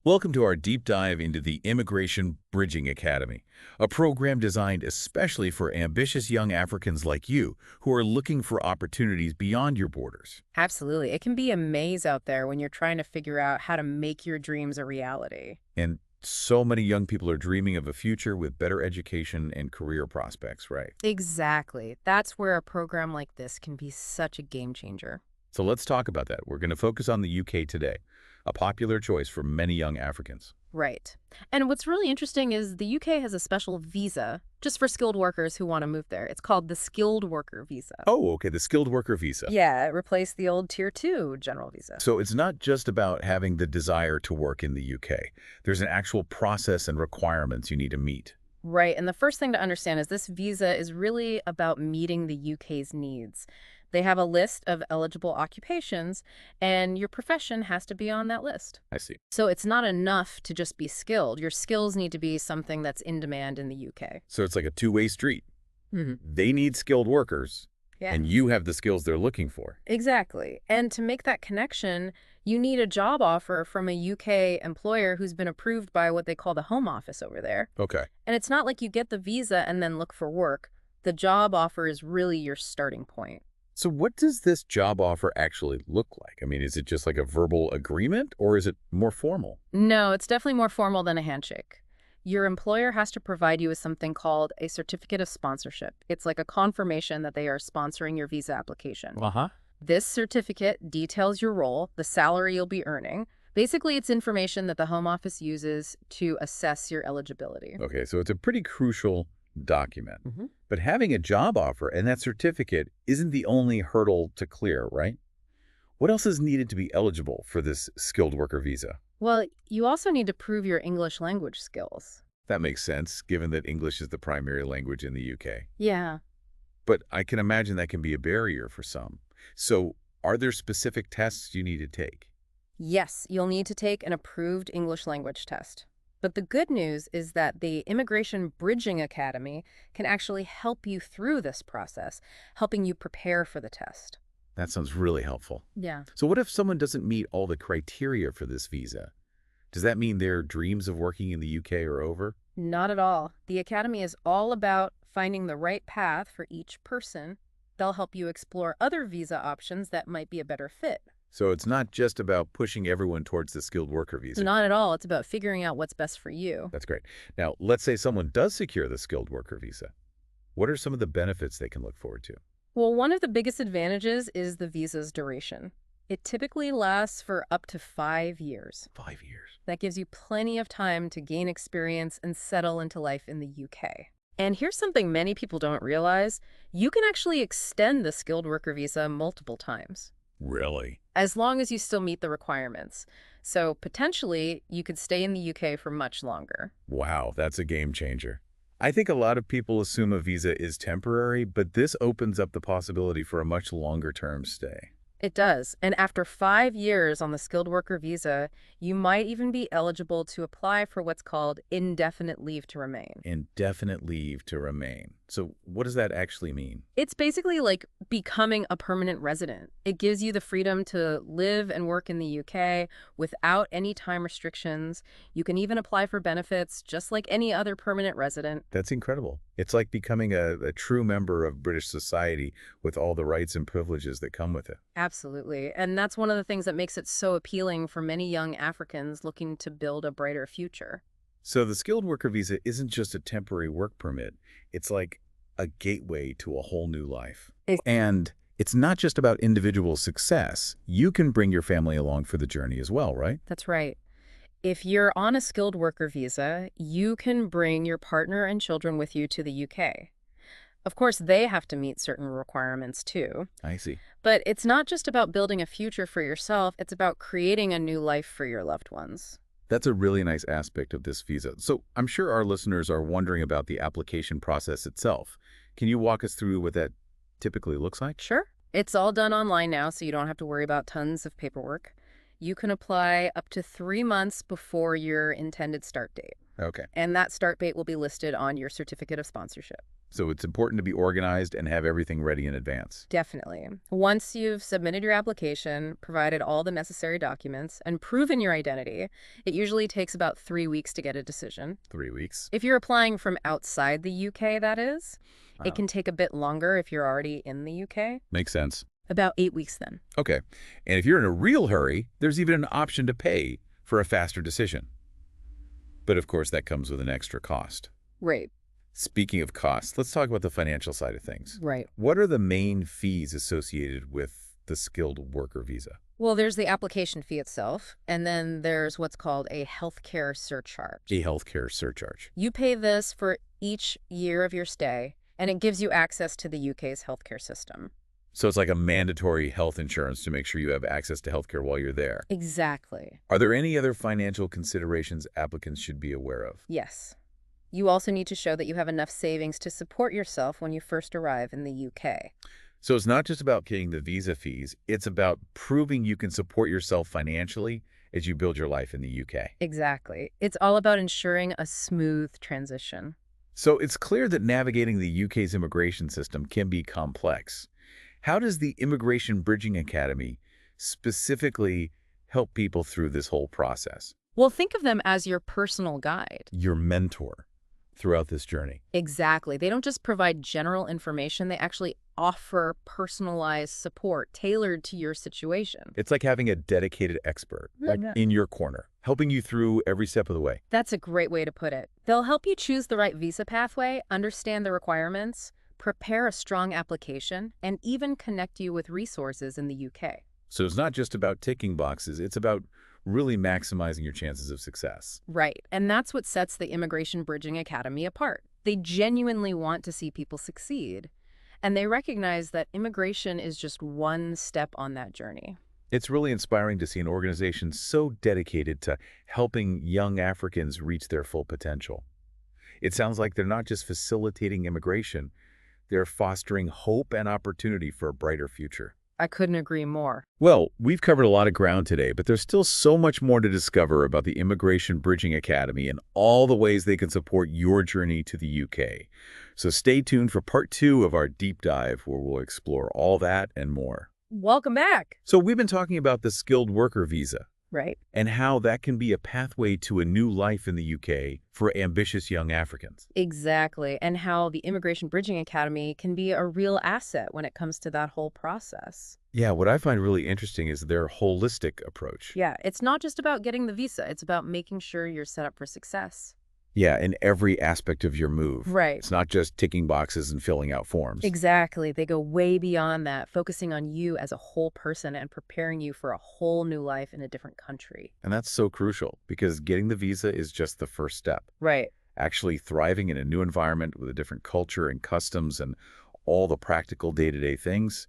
Welcome to our deep dive into the Immigration Bridging Academy, a program designed especially for ambitious young Africans like you who are looking for opportunities beyond your borders. Absolutely. It can be a maze out there when you're trying to figure out how to make your dreams a reality. And so many young people are dreaming of a future with better education and career prospects, right? Exactly. That's where a program like this can be such a game changer. So let's talk about that. We're going to focus on the UK today, a popular choice for many young Africans. Right. And what's really interesting is the UK has a special visa just for skilled workers who want to move there. It's called the Skilled Worker Visa. Oh, okay, the skilled worker visa. Yeah, it replaced the old Tier 2 general visa. So it's not just about having the desire to work in the UK. There's an actual process and requirements you need to meet. Right. And the first thing to understand is this visa is really about meeting the UK's needs. They have a list of eligible occupations, and your profession has to be on that list. I see. So it's not enough to just be skilled. Your skills need to be something that's in demand in the UK. So it's like a two-way street. Hmm. They need skilled workers, Yeah, and you have the skills they're looking for. exactly. And to make that connection, you need a job offer from a UK employer who's been approved by what they call the Home Office over there. Okay. And it's not like you get the visa and then look for work. The job offer is really your starting point. So what does this job offer actually look like? I mean, is it just like a verbal agreement, or is it more formal? No, it's definitely more formal than a handshake. Your employer has to provide you with something called a certificate of sponsorship. It's like a confirmation that they are sponsoring your visa application. Uh-huh. This certificate details your role, the salary you'll be earning. Basically, it's information that the Home Office uses to assess your eligibility. Okay, so it's a pretty crucial document. Mhm. But having a job offer and that certificate isn't the only hurdle to clear, right? What else is needed to be eligible for this skilled worker visa? Well, you also need to prove your English language skills. That makes sense, given that English is the primary language in the UK. Yeah. But I can imagine that can be a barrier for some. So are there specific tests you need to take? Yes, you'll need to take an approved English language test. But the good news is that the Immigration Bridging Academy can actually help you through this process, helping you prepare for the test. That sounds really helpful. Yeah. So what if someone doesn't meet all the criteria for this visa? Does that mean their dreams of working in the UK are over? Not at all. The Academy is all about finding the right path for each person. They'll help you explore other visa options that might be a better fit. So it's not just about pushing everyone towards the skilled worker visa. Not at all. It's about figuring out what's best for you. That's great. Now, let's say someone does secure the skilled worker visa. What are some of the benefits they can look forward to? Well, one of the biggest advantages is the visa's duration. It typically lasts for up to 5 years. 5 years. That gives you plenty of time to gain experience and settle into life in the UK. And here's something many people don't realize. You can actually extend the skilled worker visa multiple times, Really? as long as you still meet the requirements. So potentially, you could stay in the UK for much longer. Wow, that's a game changer. I think a lot of people assume a visa is temporary, but this opens up the possibility for a much longer term stay. It does. And after 5 years on the skilled worker visa, you might even be eligible to apply for what's called indefinite leave to remain. Indefinite leave to remain. So what does that actually mean? It's basically like becoming a permanent resident. It gives you the freedom to live and work in the UK without any time restrictions. You can even apply for benefits just like any other permanent resident. That's incredible. It's like becoming a true member of British society with all the rights and privileges that come with it. Absolutely. And that's one of the things that makes it so appealing for many young Africans looking to build a brighter future. So the skilled worker visa isn't just a temporary work permit. It's like a gateway to a whole new life. And it's not just about individual success. You can bring your family along for the journey as well, right? That's right. If you're on a skilled worker visa, you can bring your partner and children with you to the UK. Of course, they have to meet certain requirements too. I see. But it's not just about building a future for yourself, it's about creating a new life for your loved ones. That's a really nice aspect of this visa. So I'm sure our listeners are wondering about the application process itself. Can you walk us through what that typically looks like? Sure. It's all done online now, so you don't have to worry about tons of paperwork. You can apply up to 3 months before your intended start date. Okay. And that start date will be listed on your certificate of sponsorship. So it's important to be organized and have everything ready in advance. Definitely. Once you've submitted your application, provided all the necessary documents, and proven your identity, it usually takes about 3 weeks to get a decision. 3 weeks? If you're applying from outside the UK, that is, it Wow. can take a bit longer if you're already in the UK. Makes sense. About 8 weeks then. Okay. And if you're in a real hurry, there's even an option to pay for a faster decision. But of course, that comes with an extra cost. Right. Speaking of costs, let's talk about the financial side of things. Right. What are the main fees associated with the skilled worker visa? Well, there's the application fee itself, and then there's what's called a healthcare surcharge. A healthcare surcharge. You pay this for each year of your stay, and it gives you access to the UK's healthcare system. So it's like a mandatory health insurance to make sure you have access to healthcare while you're there. Exactly. Are there any other financial considerations applicants should be aware of? Yes. You also need to show that you have enough savings to support yourself when you first arrive in the UK. So it's not just about getting the visa fees, it's about proving you can support yourself financially as you build your life in the UK. Exactly. It's all about ensuring a smooth transition. So it's clear that navigating the UK's immigration system can be complex. How does the Immigration Bridging Academy specifically help people through this whole process? Well, think of them as your personal guide. Your mentor throughout this journey. Exactly. They don't just provide general information, they actually offer personalized support tailored to your situation. It's like having a dedicated expert in your corner, helping you through every step of the way. That's a great way to put it. They'll help you choose the right visa pathway, understand the requirements, prepare a strong application, and even connect you with resources in the UK. So it's not just about ticking boxes, it's about really maximizing your chances of success. Right. And that's what sets the Immigration Bridging Academy apart. They genuinely want to see people succeed. And they recognize that immigration is just one step on that journey. It's really inspiring to see an organization so dedicated to helping young Africans reach their full potential. It sounds like they're not just facilitating immigration, they're fostering hope and opportunity for a brighter future. I couldn't agree more. Well, we've covered a lot of ground today, but there's still so much more to discover about the Immigration Bridging Academy and all the ways they can support your journey to the UK. So stay tuned for part 2 of our deep dive, where we'll explore all that and more. Welcome back. So we've been talking about the skilled worker visa Right. and how that can be a pathway to a new life in the UK for ambitious young Africans. Exactly. And how the Immigration Bridging Academy can be a real asset when it comes to that whole process. Yeah, what I find really interesting is their holistic approach. Yeah, it's not just about getting the visa. It's about making sure you're set up for success. Yeah, in every aspect of your move. Right. It's not just ticking boxes and filling out forms. Exactly. They go way beyond that, focusing on you as a whole person and preparing you for a whole new life in a different country. And that's so crucial because getting the visa is just the first step. Right. Actually thriving in a new environment with a different culture and customs and all the practical day-to-day things,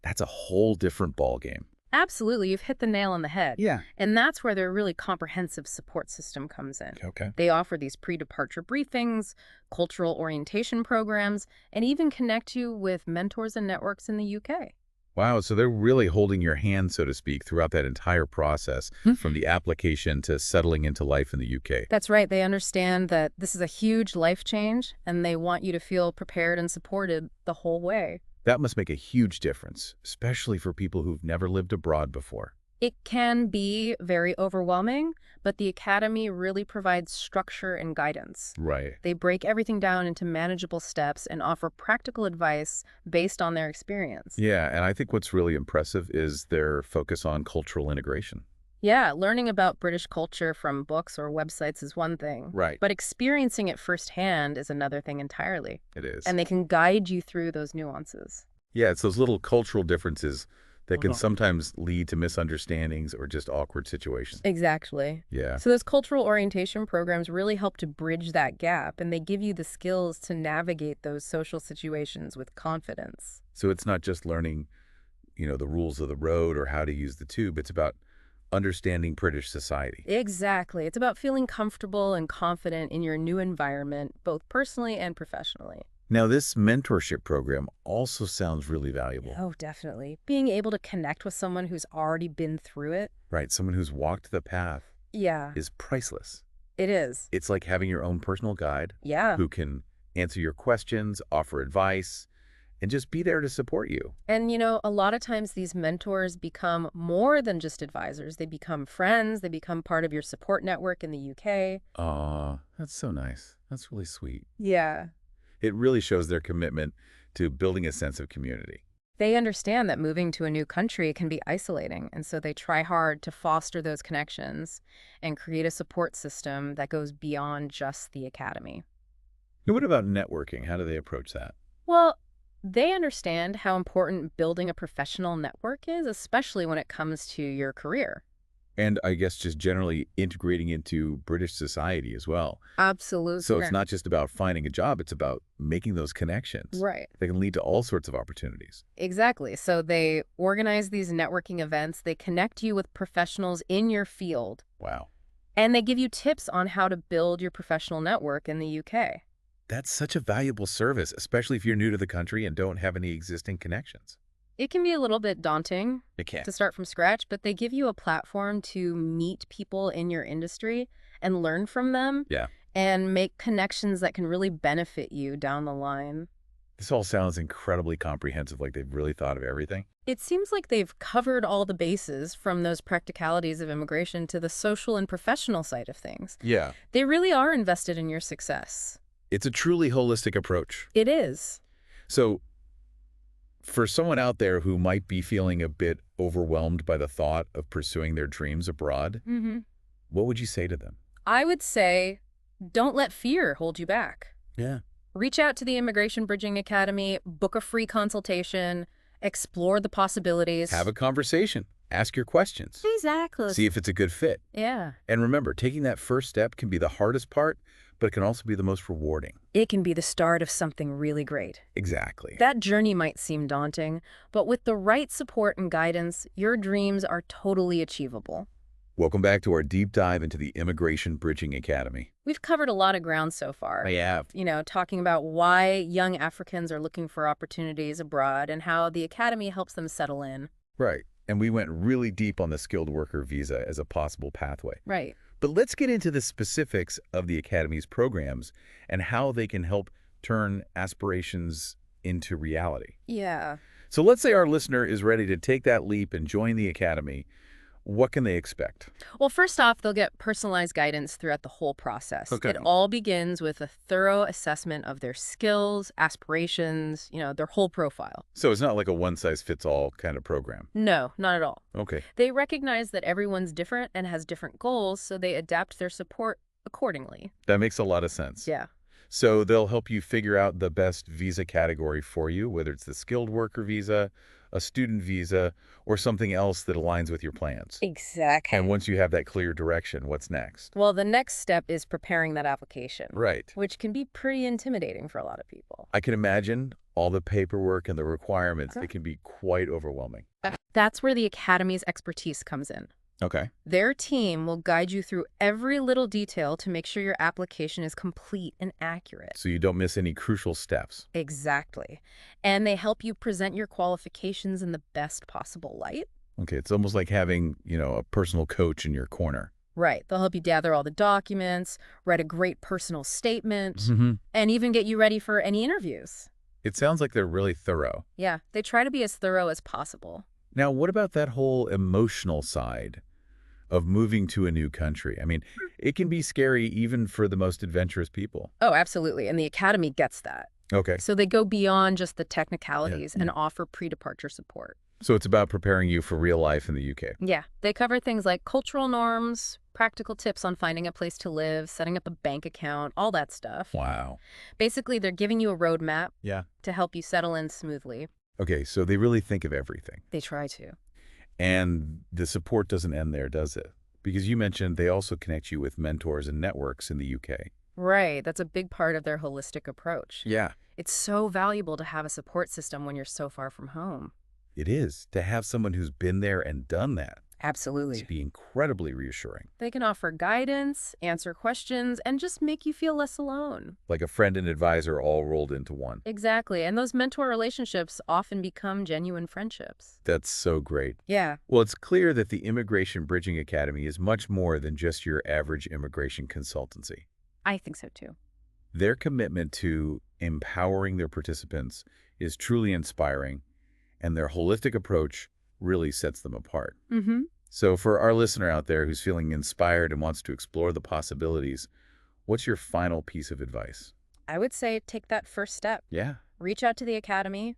that's a whole different ballgame. Absolutely. You've hit the nail on the head. Yeah. And that's where their really comprehensive support system comes in. Okay. They offer these pre-departure briefings, cultural orientation programs, and even connect you with mentors and networks in the UK. Wow, so they're really holding your hand, so to speak, throughout that entire process, from the application to settling into life in the UK. That's right. They understand that this is a huge life change, and they want you to feel prepared and supported the whole way. That must make a huge difference, especially for people who've never lived abroad before. It can be very overwhelming, but the Academy really provides structure and guidance. Right. They break everything down into manageable steps and offer practical advice based on their experience. Yeah, and I think what's really impressive is their focus on cultural integration. Yeah, learning about British culture from books or websites is one thing. Right. But experiencing it firsthand is another thing entirely. It is. And they can guide you through those nuances. Yeah, it's those little cultural differences that can sometimes lead to misunderstandings or just awkward situations. Exactly. Yeah. So those cultural orientation programs really help to bridge that gap, and they give you the skills to navigate those social situations with confidence. So it's not just learning, the rules of the road or how to use the tube. It's about understanding British society. Exactly. It's about feeling comfortable and confident in your new environment, both personally and professionally. Now, this mentorship program also sounds really valuable. Oh, definitely. Being able to connect with someone who's already been through it. Right, someone who's walked the path Yeah, is priceless. it is. It's like having your own personal guide Yeah. who can answer your questions, offer advice, and just be there to support you. And, a lot of times these mentors become more than just advisors. They become friends. They become part of your support network in the UK. Aw, that's so nice. That's really sweet. Yeah. It really shows their commitment to building a sense of community. They understand that moving to a new country can be isolating, and so they try hard to foster those connections and create a support system that goes beyond just the academy. And what about networking? How do they approach that? Well, they understand how important building a professional network is, especially when it comes to your career. And I guess just generally integrating into British society as well. So Absolutely. it's not just about finding a job, it's about making those connections. Right. They can lead to all sorts of opportunities. Exactly. So they organize these networking events, they connect you with professionals in your field, Wow. and they give you tips on how to build your professional network in the UK. That's such a valuable service, especially if you're new to the country and don't have any existing connections. It can be a little bit daunting It can. to start from scratch, but they give you a platform to meet people in your industry and learn from them Yeah. and make connections that can really benefit you down the line. This all sounds incredibly comprehensive, like they've really thought of everything. It seems like they've covered all the bases from those practicalities of immigration to the social and professional side of things. Yeah. They really are invested in your success. It's a truly holistic approach. It is. So for someone out there who might be feeling a bit overwhelmed by the thought of pursuing their dreams abroad, what would you say to them? I would say, don't let fear hold you back. Yeah. Reach out to the Immigration Bridging Academy, book a free consultation, explore the possibilities. Have a conversation. Ask your questions. Exactly. See if it's a good fit. Yeah. And remember, taking that first step can be the hardest part, but it can also be the most rewarding. It can be the start of something really great. Exactly. That journey might seem daunting, but with the right support and guidance, your dreams are totally achievable. Welcome back to our deep dive into the Immigration Bridging Academy. We've covered a lot of ground so far. I have. Talking about why young Africans are looking for opportunities abroad and how the academy helps them settle in. Right. And we went really deep on the skilled worker visa as a possible pathway. Right. But let's get into the specifics of the Academy's programs and how they can help turn aspirations into reality. Yeah. So let's say our listener is ready to take that leap and join the Academy. What can they expect? Well, first off, they'll get personalized guidance throughout the whole process. Okay. It all begins with a thorough assessment of their skills, aspirations, their whole profile. So it's not like a one-size-fits-all kind of program. No, not at all. Okay. They recognize that everyone's different and has different goals, so they adapt their support accordingly. That makes a lot of sense. Yeah. So they'll help you figure out the best visa category for you, whether it's the skilled worker visa, a student visa, or something else that aligns with your plans. Exactly. And once you have that clear direction, what's next? Well, the next step is preparing that application, Right. which can be pretty intimidating for a lot of people. I can imagine all the paperwork and the requirements. It can be quite overwhelming. That's where the Academy's expertise comes in. Okay. Their team will guide you through every little detail to make sure your application is complete and accurate. So you don't miss any crucial steps. Exactly. And they help you present your qualifications in the best possible light. Okay, it's almost like having, a personal coach in your corner. Right. They'll help you gather all the documents, write a great personal statement, Mm-hmm. and even get you ready for any interviews. It sounds like they're really thorough. Yeah, they try to be as thorough as possible. Now, what about that whole emotional side of moving to a new country? I mean, it can be scary even for the most adventurous people. Oh, absolutely. And the Academy gets that. Okay. So they go beyond just the technicalities Yeah. and offer pre-departure support. So it's about preparing you for real life in the UK. Yeah, they cover things like cultural norms, practical tips on finding a place to live, setting up a bank account, all that stuff. Wow. Basically, they're giving you a roadmap Yeah. to help you settle in smoothly. Okay, so they really think of everything. They try to. And the support doesn't end there, does it? Because you mentioned they also connect you with mentors and networks in the UK. Right, that's a big part of their holistic approach. Yeah. It's so valuable to have a support system when you're so far from home. It is. To have someone who's been there and done that. Absolutely. To be incredibly reassuring. They can offer guidance, answer questions, and just make you feel less alone. Like a friend and advisor all rolled into one. Exactly, and those mentor relationships often become genuine friendships. That's so great. Yeah. Well, it's clear that the Immigration Bridging Academy is much more than just your average immigration consultancy. I think so too. Their commitment to empowering their participants is truly inspiring, and their holistic approach really sets them apart. Mm-hmm. So for our listener out there who's feeling inspired and wants to explore the possibilities, what's your final piece of advice? I would say take that first step. Yeah. Reach out to the academy,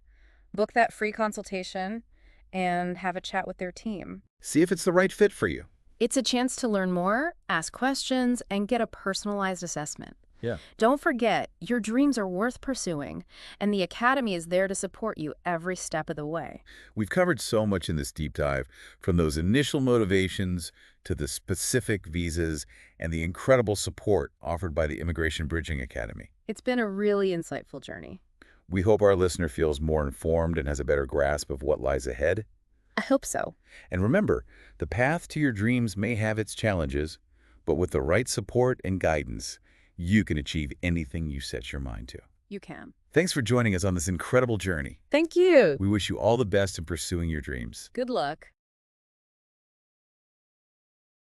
book that free consultation, and have a chat with their team. See if it's the right fit for you. It's a chance to learn more, ask questions, and get a personalized assessment. Yeah. Don't forget, your dreams are worth pursuing, and the Academy is there to support you every step of the way. We've covered so much in this deep dive, from those initial motivations to the specific visas and the incredible support offered by the Immigration Bridging Academy. It's been a really insightful journey. We hope our listener feels more informed and has a better grasp of what lies ahead. I hope so. And remember, the path to your dreams may have its challenges, but with the right support and guidance, you can achieve anything you set your mind to. You can. Thanks for joining us on this incredible journey. Thank you. We wish you all the best in pursuing your dreams. Good luck.